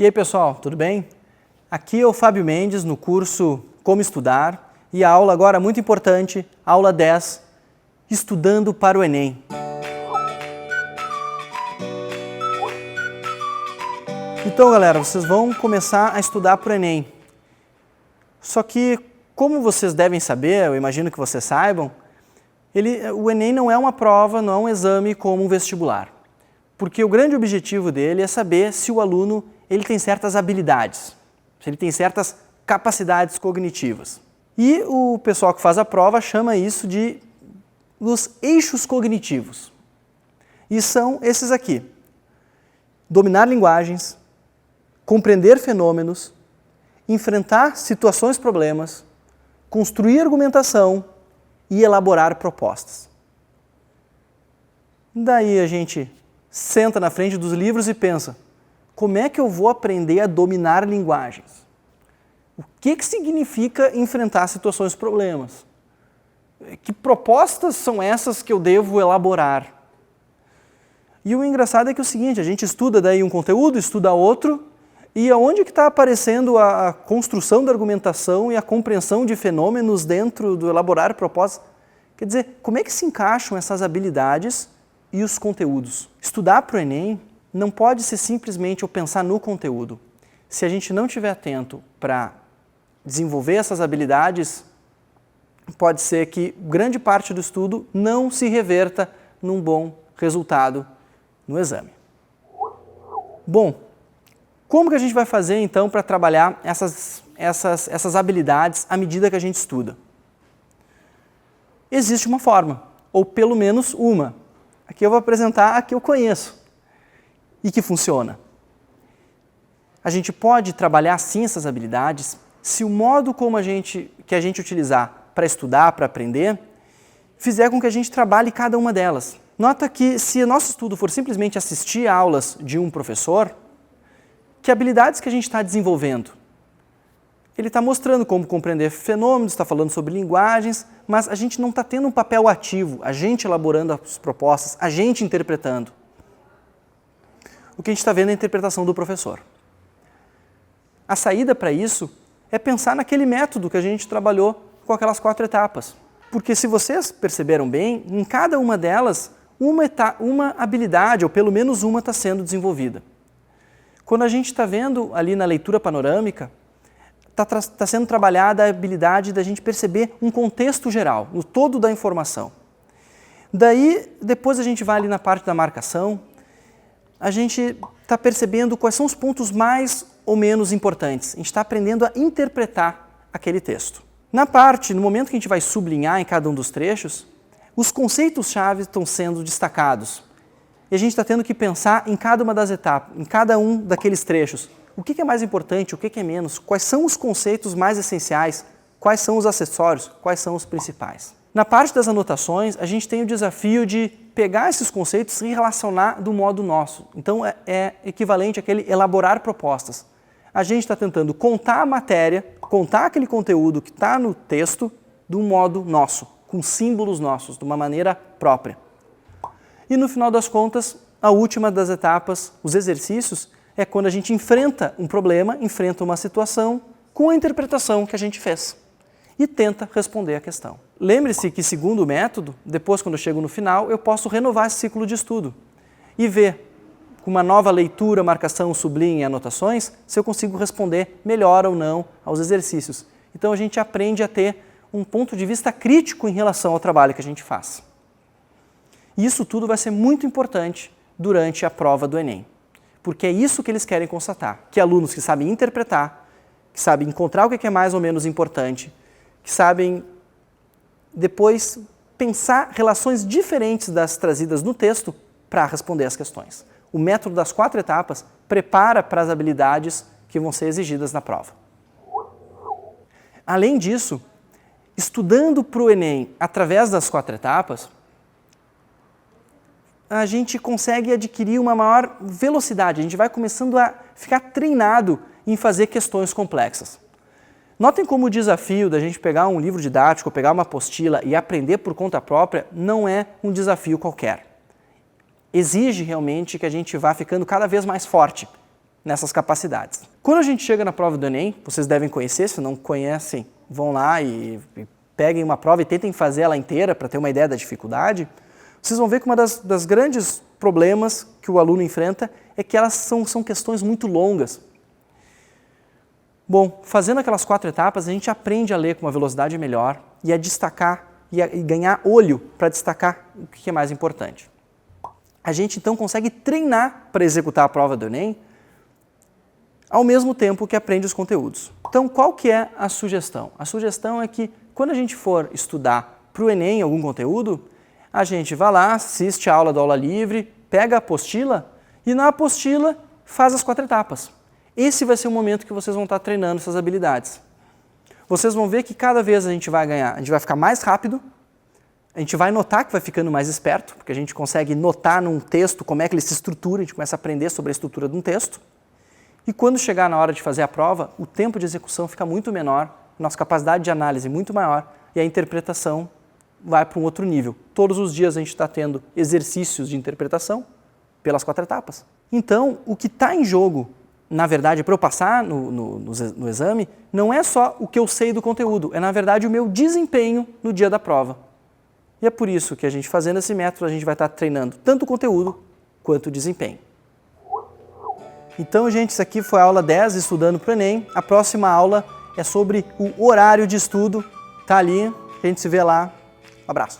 E aí pessoal, tudo bem? Aqui é o Fábio Mendes no curso Como Estudar e a aula agora muito importante, aula 10, Estudando para o Enem. Então galera, vocês vão começar a estudar para o Enem. Só que, como vocês devem saber, eu imagino que vocês saibam, o Enem não é uma prova, não é um exame como um vestibular. Porque o grande objetivo dele é saber se o aluno ele tem certas habilidades, se ele tem certas capacidades cognitivas. E o pessoal que faz a prova chama isso de os eixos cognitivos. E são esses aqui: dominar linguagens, compreender fenômenos, enfrentar situações problemas, construir argumentação e elaborar propostas. Daí a gente senta na frente dos livros e pensa: como é que eu vou aprender a dominar linguagens? O que significa enfrentar situações problemas? Que propostas são essas que eu devo elaborar? E o engraçado é que é o seguinte, a gente estuda daí um conteúdo, estuda outro, e aonde que está aparecendo a construção da argumentação e a compreensão de fenômenos dentro do elaborar propostas? Quer dizer, como é que se encaixam essas habilidades e os conteúdos? Estudar para o Enem não pode ser simplesmente eu pensar no conteúdo. Se a gente não estiver atento para desenvolver essas habilidades, pode ser que grande parte do estudo não se reverta num bom resultado no exame. Bom, como que a gente vai fazer então para trabalhar essas habilidades à medida que a gente estuda? Existe uma forma, ou pelo menos uma. Aqui eu vou apresentar a que eu conheço e que funciona. A gente pode trabalhar sim essas habilidades se o modo como que a gente utilizar para estudar, para aprender, fizer com que a gente trabalhe cada uma delas. Nota que se o nosso estudo for simplesmente assistir a aulas de um professor, que habilidades que a gente está desenvolvendo? Ele está mostrando como compreender fenômenos, está falando sobre linguagens, mas a gente não está tendo um papel ativo, a gente elaborando as propostas, a gente interpretando. O que a gente está vendo é a interpretação do professor. A saída para isso é pensar naquele método que a gente trabalhou com aquelas 4 etapas. Porque se vocês perceberam bem, em cada uma delas, uma habilidade, ou pelo menos uma, está sendo desenvolvida. Quando a gente está vendo ali na leitura panorâmica, está sendo trabalhada a habilidade da gente perceber um contexto geral, no todo da informação. Daí, depois a gente vai ali na parte da marcação, a gente está percebendo quais são os pontos mais ou menos importantes. A gente está aprendendo a interpretar aquele texto. No momento que a gente vai sublinhar em cada um dos trechos, os conceitos-chave estão sendo destacados. E a gente está tendo que pensar em cada uma das etapas, em cada um daqueles trechos. O que é mais importante, o que é menos, quais são os conceitos mais essenciais, quais são os acessórios, quais são os principais. Na parte das anotações, a gente tem o desafio de pegar esses conceitos e relacionar do modo nosso. Então é equivalente àquele elaborar propostas. A gente está tentando contar a matéria, contar aquele conteúdo que está no texto de um modo nosso, com símbolos nossos, de uma maneira própria. E no final das contas, a última das etapas, os exercícios, é quando a gente enfrenta um problema, enfrenta uma situação com a interpretação que a gente fez e tenta responder a questão. Lembre-se que, segundo o método, depois quando eu chego no final, eu posso renovar esse ciclo de estudo e ver, com uma nova leitura, marcação, sublinha e anotações, se eu consigo responder melhor ou não aos exercícios. Então a gente aprende a ter um ponto de vista crítico em relação ao trabalho que a gente faz. E isso tudo vai ser muito importante durante a prova do Enem, porque é isso que eles querem constatar, que alunos que sabem interpretar, que sabem encontrar o que é mais ou menos importante, que sabem depois pensar relações diferentes das trazidas no texto para responder as questões. O método das 4 etapas prepara para as habilidades que vão ser exigidas na prova. Além disso, estudando para o Enem através das 4 etapas, a gente consegue adquirir uma maior velocidade, a gente vai começando a ficar treinado em fazer questões complexas. Notem como o desafio da gente pegar um livro didático, pegar uma apostila e aprender por conta própria não é um desafio qualquer. Exige realmente que a gente vá ficando cada vez mais forte nessas capacidades. Quando a gente chega na prova do Enem, vocês devem conhecer, se não conhecem, vão lá e peguem uma prova e tentem fazer ela inteira para ter uma ideia da dificuldade. Vocês vão ver que uma das grandes problemas que o aluno enfrenta é que elas são questões muito longas. Bom, fazendo aquelas 4 etapas, a gente aprende a ler com uma velocidade melhor e a destacar e ganhar olho para destacar o que é mais importante. A gente então consegue treinar para executar a prova do Enem ao mesmo tempo que aprende os conteúdos. Então, qual que é a sugestão? A sugestão é que quando a gente for estudar para o Enem algum conteúdo, a gente vai lá, assiste a aula do Aula Livre, pega a apostila e na apostila faz as 4 etapas. Esse vai ser o momento que vocês vão estar treinando essas habilidades. Vocês vão ver que cada vez a gente vai ganhar, a gente vai ficar mais rápido, a gente vai notar que vai ficando mais esperto, porque a gente consegue notar num texto como é que ele se estrutura, a gente começa a aprender sobre a estrutura de um texto. E quando chegar na hora de fazer a prova, o tempo de execução fica muito menor, nossa capacidade de análise muito maior e a interpretação vai para um outro nível. Todos os dias a gente está tendo exercícios de interpretação pelas 4 etapas. Então, o que está em jogo, na verdade, para eu passar no exame, não é só o que eu sei do conteúdo, é na verdade o meu desempenho no dia da prova. E é por isso que a gente fazendo esse método, a gente vai estar treinando tanto o conteúdo quanto o desempenho. Então, gente, isso aqui foi a aula 10, estudando para o Enem. A próxima aula é sobre o horário de estudo. Tá ali, a gente se vê lá. Um abraço.